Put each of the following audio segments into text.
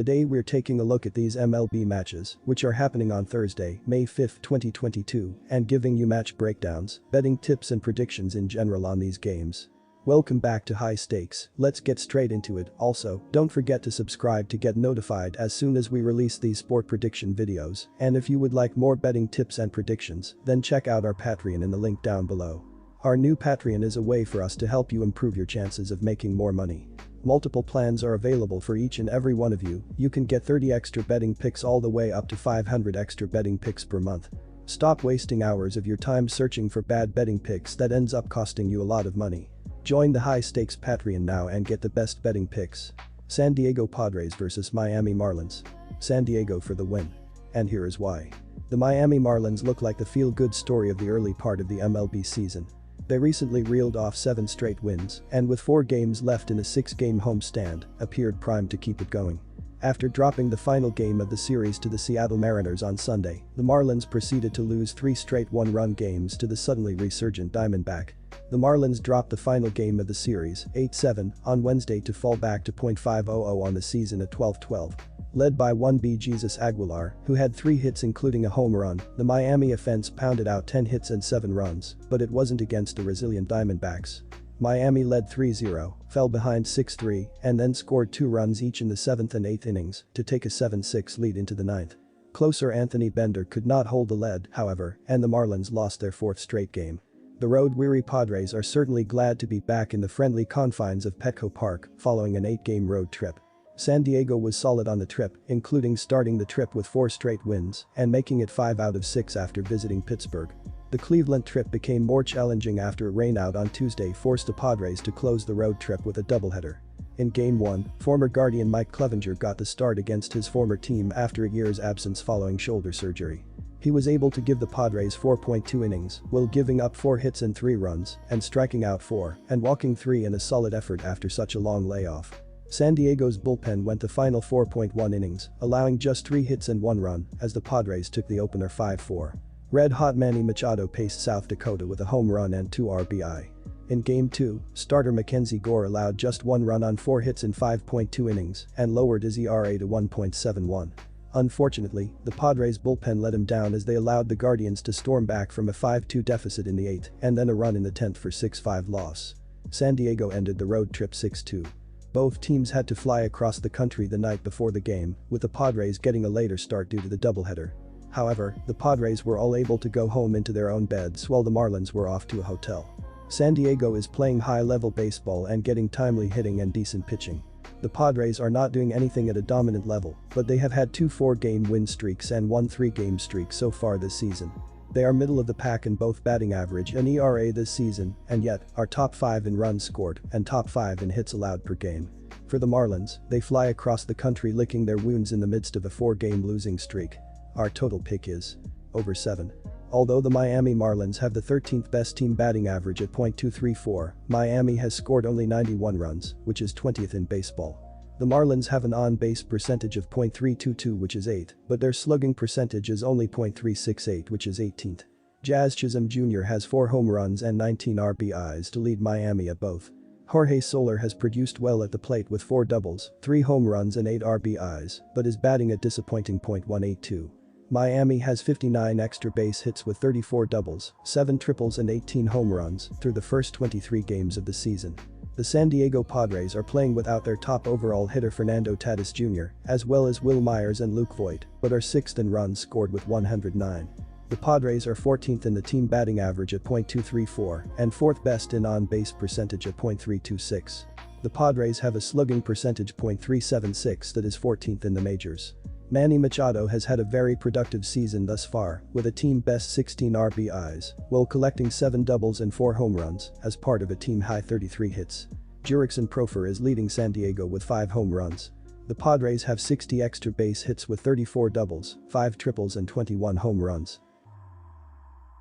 Today we're taking a look at these MLB matches, which are happening on Thursday, May 5, 2022, and giving you match breakdowns, betting tips and predictions in general on these games. Welcome back to High Stakes, let's get straight into it. Also, don't forget to subscribe to get notified as soon as we release these sport prediction videos, and if you would like more betting tips and predictions, then check out our Patreon in the link down below. Our new Patreon is a way for us to help you improve your chances of making more money. Multiple plans are available for each and every one of you. You can get 30 extra betting picks all the way up to 500 extra betting picks per month. Stop wasting hours of your time searching for bad betting picks that ends up costing you a lot of money. Join the High Stakes Patreon now and get the best betting picks. San Diego Padres vs Miami Marlins. San Diego for the win. And here is why. The Miami Marlins look like the feel-good story of the early part of the MLB season. They recently reeled off 7 straight wins and with 4 games left in a 6-game homestand, appeared primed to keep it going. After dropping the final game of the series to the Seattle Mariners on Sunday, the Marlins proceeded to lose 3 straight one-run games to the suddenly resurgent Diamondback. The Marlins dropped the final game of the series, 8-7, on Wednesday to fall back to .500 on the season at 12-12. Led by 1B Jesus Aguilar, who had 3 hits including a home run, the Miami offense pounded out 10 hits and 7 runs, but it wasn't against the resilient Diamondbacks. Miami led 3-0, fell behind 6-3, and then scored 2 runs each in the 7th and 8th innings to take a 7-6 lead into the 9th. Closer Anthony Bender could not hold the lead, however, and the Marlins lost their 4th straight game. The road-weary Padres are certainly glad to be back in the friendly confines of Petco Park following an 8-game road trip. San Diego was solid on the trip, including starting the trip with 4 straight wins and making it 5 out of 6 after visiting Pittsburgh. The Cleveland trip became more challenging after a rainout on Tuesday forced the Padres to close the road trip with a doubleheader. In Game 1, former Guardian Mike Clevinger got the start against his former team after a year's absence following shoulder surgery. He was able to give the Padres 4.2 innings while giving up 4 hits and 3 runs and striking out 4 and walking 3 in a solid effort after such a long layoff. San Diego's bullpen went the final 4.1 innings, allowing just 3 hits and 1 run as the Padres took the opener 5-4. Red-hot Manny Machado paced South Dakota with a home run and 2 RBI. In Game 2, starter Mackenzie Gore allowed just 1 run on 4 hits in 5.2 innings and lowered his ERA to 1.71. Unfortunately, the Padres bullpen let him down as they allowed the Guardians to storm back from a 5-2 deficit in the 8th and then a run in the 10th for 6-5 loss. San Diego ended the road trip 6-2. Both teams had to fly across the country the night before the game, with the Padres getting a later start due to the doubleheader. However, the Padres were all able to go home into their own beds while the Marlins were off to a hotel. San Diego is playing high-level baseball and getting timely hitting and decent pitching. The Padres are not doing anything at a dominant level, but they have had 2 4-game win streaks and 1 3-game streak so far this season. They are middle of the pack in both batting average and ERA this season, and yet are top 5 in runs scored and top 5 in hits allowed per game. For the Marlins, they fly across the country licking their wounds in the midst of a 4-game losing streak. Our total pick is over 7. Although the Miami Marlins have the 13th best team batting average at .234, Miami has scored only 91 runs, which is 20th in baseball. The Marlins have an on-base percentage of .322 which is 8th, but their slugging percentage is only .368 which is 18th. Jazz Chisholm Jr. has 4 home runs and 19 RBIs to lead Miami at both. Jorge Soler has produced well at the plate with 4 doubles, 3 home runs and 8 RBIs, but is batting at disappointing .182. Miami has 59 extra base hits with 34 doubles, 7 triples and 18 home runs through the first 23 games of the season. The San Diego Padres are playing without their top overall hitter Fernando Tatis Jr., as well as Will Myers and Luke Voit, but are 6th in runs scored with 109. The Padres are 14th in the team batting average at .234 and 4th best in on-base percentage at .326. The Padres have a slugging percentage .376 that is 14th in the majors. Manny Machado has had a very productive season thus far, with a team-best 16 RBIs, while collecting 7 doubles and 4 home runs as part of a team-high 33 hits. Jurickson Profar is leading San Diego with 5 home runs. The Padres have 60 extra base hits with 34 doubles, 5 triples and 21 home runs.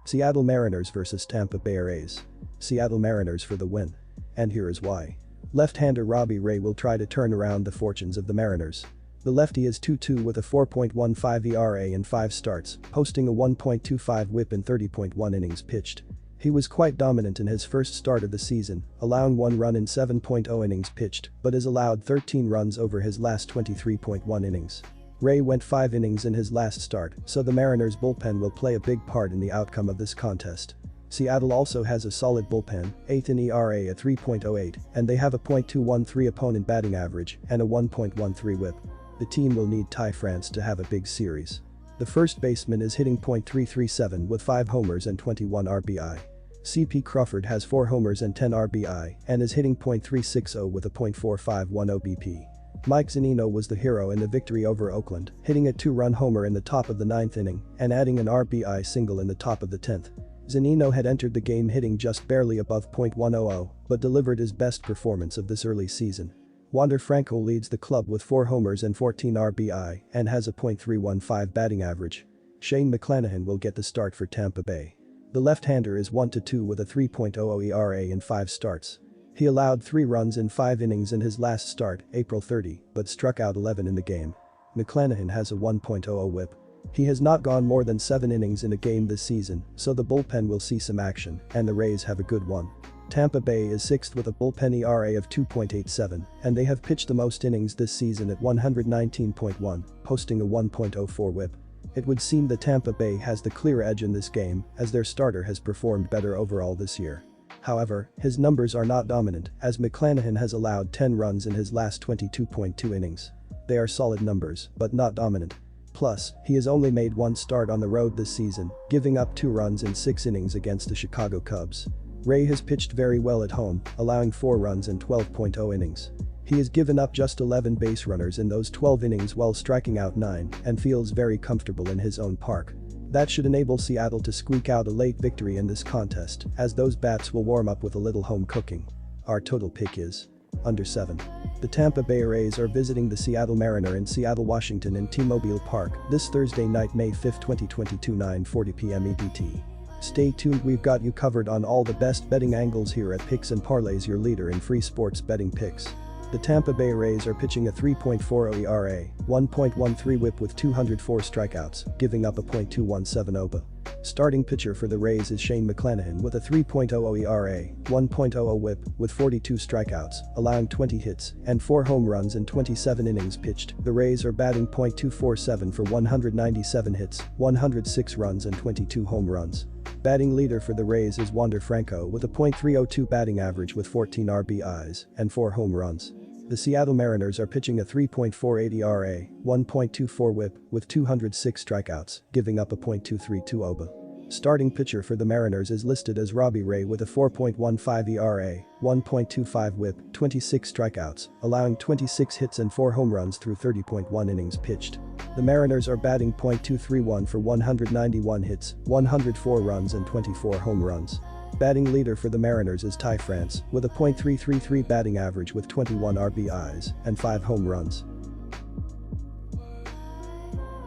Seattle Mariners vs Tampa Bay Rays. Seattle Mariners for the win. And here is why. Left-hander Robbie Ray will try to turn around the fortunes of the Mariners. The lefty is 2-2 with a 4.15 ERA in 5 starts, posting a 1.25 WHIP in 30.1 innings pitched. He was quite dominant in his first start of the season, allowing 1 run in 7.0 innings pitched, but has allowed 13 runs over his last 23.1 innings. Ray went 5 innings in his last start, so the Mariners' bullpen will play a big part in the outcome of this contest. Seattle also has a solid bullpen, 8th in ERA at 3.08, and they have a .213 opponent batting average and a 1.13 whip. The team will need Ty France to have a big series. The first baseman is hitting .337 with 5 homers and 21 RBI. CP Crawford has 4 homers and 10 RBI and is hitting .360 with a .451 OBP. Mike Zunino was the hero in the victory over Oakland, hitting a 2-run homer in the top of the 9th inning and adding an RBI single in the top of the 10th. Zunino had entered the game hitting just barely above .100, but delivered his best performance of this early season. Wander Franco leads the club with 4 homers and 14 RBI and has a .315 batting average. Shane McClanahan will get the start for Tampa Bay. The left-hander is 1-2 with a 3.00 ERA in 5 starts. He allowed 3 runs in 5 innings in his last start, April 30, but struck out 11 in the game. McClanahan has a 1.00 whip. He has not gone more than 7 innings in a game this season, so the bullpen will see some action, and the Rays have a good one. Tampa Bay is 6th with a bullpen ERA of 2.87, and they have pitched the most innings this season at 119.1, posting a 1.04 whip. It would seem that Tampa Bay has the clear edge in this game, as their starter has performed better overall this year. However, his numbers are not dominant, as McClanahan has allowed 10 runs in his last 22.2 innings. They are solid numbers, but not dominant. Plus, he has only made 1 start on the road this season, giving up 2 runs in 6 innings against the Chicago Cubs. Ray has pitched very well at home, allowing 4 runs in 12.0 innings. He has given up just 11 base runners in those 12 innings while striking out 9 and feels very comfortable in his own park. That should enable Seattle to squeak out a late victory in this contest, as those bats will warm up with a little home cooking. Our total pick is under 7. The Tampa Bay Rays are visiting the Seattle Mariners in Seattle, Washington in T-Mobile Park this Thursday night, May 5, 2022, 9:40 p.m. EDT. Stay tuned, we've got you covered on all the best betting angles here at Picks and Parlays, your leader in free sports betting picks. The Tampa Bay Rays are pitching a 3.40 ERA, 1.13 whip with 204 strikeouts, giving up a .217 OBA. Starting pitcher for the Rays is Shane McClanahan with a 3.00 ERA, 1.00 whip with 42 strikeouts, allowing 20 hits and 4 home runs in 27 innings pitched. The Rays are batting .247 for 197 hits, 106 runs and 22 home runs. Batting leader for the Rays is Wander Franco with a .302 batting average with 14 RBIs and 4 home runs. The Seattle Mariners are pitching a 3.48 ERA, 1.24 whip with 206 strikeouts, giving up a .232 OBA. Starting pitcher for the Mariners is listed as Robbie Ray with a 4.15 ERA, 1.25 whip, 26 strikeouts, allowing 26 hits and 4 home runs through 30.1 innings pitched. The Mariners are batting .231 for 191 hits, 104 runs and 24 home runs. Batting leader for the Mariners is Ty France with a .333 batting average with 21 RBIs and 5 home runs.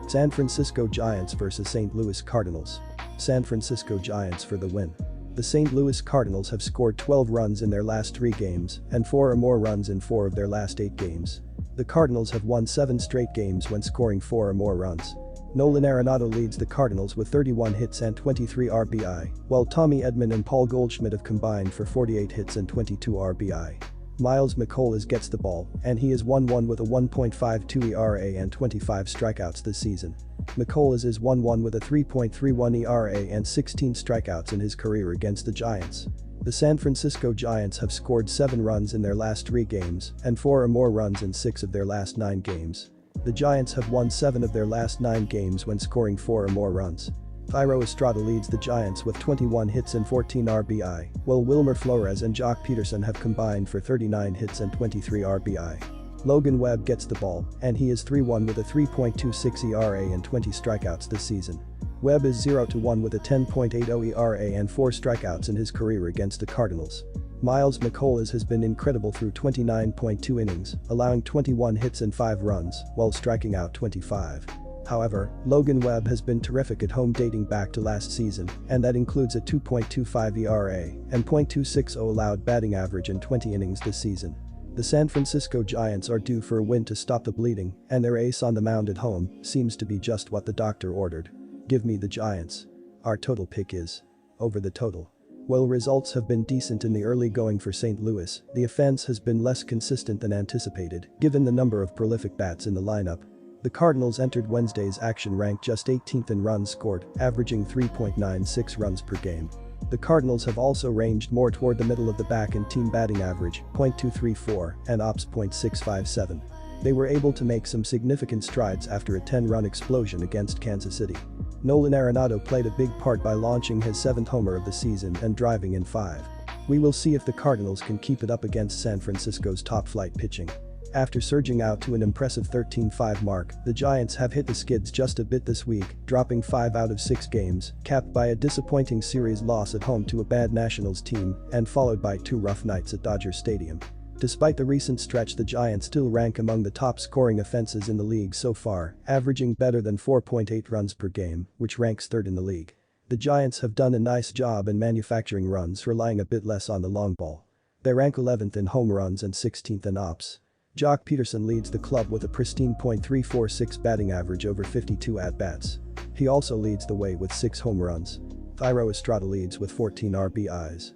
San Francisco Giants vs St. Louis Cardinals. San Francisco Giants for the win. The St. Louis Cardinals have scored 12 runs in their last 3 games and 4 or more runs in 4 of their last 8 games. The Cardinals have won 7 straight games when scoring 4 or more runs. Nolan Arenado leads the Cardinals with 31 hits and 23 RBI, while Tommy Edman and Paul Goldschmidt have combined for 48 hits and 22 RBI. Miles McCollum gets the ball, and he is 1-1 with a 1.52 ERA and 25 strikeouts this season. McCollum is 1-1 with a 3.31 ERA and 16 strikeouts in his career against the Giants. The San Francisco Giants have scored 7 runs in their last 3 games and 4 or more runs in 6 of their last 9 games. The Giants have won 7 of their last 9 games when scoring 4 or more runs. Thairo Estrada leads the Giants with 21 hits and 14 RBI, while Wilmer Flores and Jock Peterson have combined for 39 hits and 23 RBI. Logan Webb gets the ball, and he is 3-1 with a 3.26 ERA and 20 strikeouts this season. Webb is 0-1 with a 10.80 ERA and 4 strikeouts in his career against the Cardinals. Miles McCollum has been incredible through 29.2 innings, allowing 21 hits and 5 runs, while striking out 25. However, Logan Webb has been terrific at home dating back to last season, and that includes a 2.25 ERA and .260 allowed batting average in 20 innings this season. The San Francisco Giants are due for a win to stop the bleeding, and their ace on the mound at home seems to be just what the doctor ordered. Give me the Giants. Our total pick is over the total. While results have been decent in the early going for St. Louis, the offense has been less consistent than anticipated, given the number of prolific bats in the lineup. The Cardinals entered Wednesday's action ranked just 18th in runs scored, averaging 3.96 runs per game. The Cardinals have also ranged more toward the middle of the pack in team batting average, .234, and ops .657. They were able to make some significant strides after a 10-run explosion against Kansas City. Nolan Arenado played a big part by launching his 7th homer of the season and driving in 5. We will see if the Cardinals can keep it up against San Francisco's top-flight pitching. After surging out to an impressive 13-5 mark, the Giants have hit the skids just a bit this week, dropping 5 out of 6 games, capped by a disappointing series loss at home to a bad Nationals team and followed by 2 rough nights at Dodger Stadium. Despite the recent stretch, the Giants still rank among the top scoring offenses in the league so far, averaging better than 4.8 runs per game, which ranks 3rd in the league. The Giants have done a nice job in manufacturing runs, relying a bit less on the long ball. They rank 11th in home runs and 16th in ops. Jock Peterson leads the club with a pristine .346 batting average over 52 at-bats. He also leads the way with 6 home runs. Thairo Estrada leads with 14 RBIs.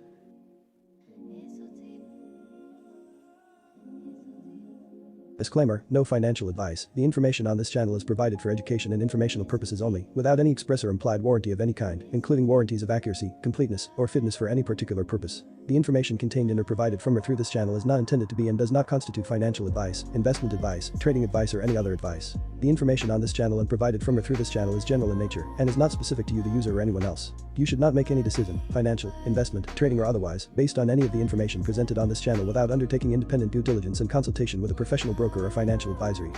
Disclaimer: no financial advice. The information on this channel is provided for education and informational purposes only, without any express or implied warranty of any kind, including warranties of accuracy, completeness, or fitness for any particular purpose. The information contained in or provided from or through this channel is not intended to be and does not constitute financial advice, investment advice, trading advice, or any other advice. The information on this channel and provided from or through this channel is general in nature and is not specific to you, the user, or anyone else. You should not make any decision, financial, investment, trading, or otherwise, based on any of the information presented on this channel without undertaking independent due diligence and consultation with a professional broker or financial advisory.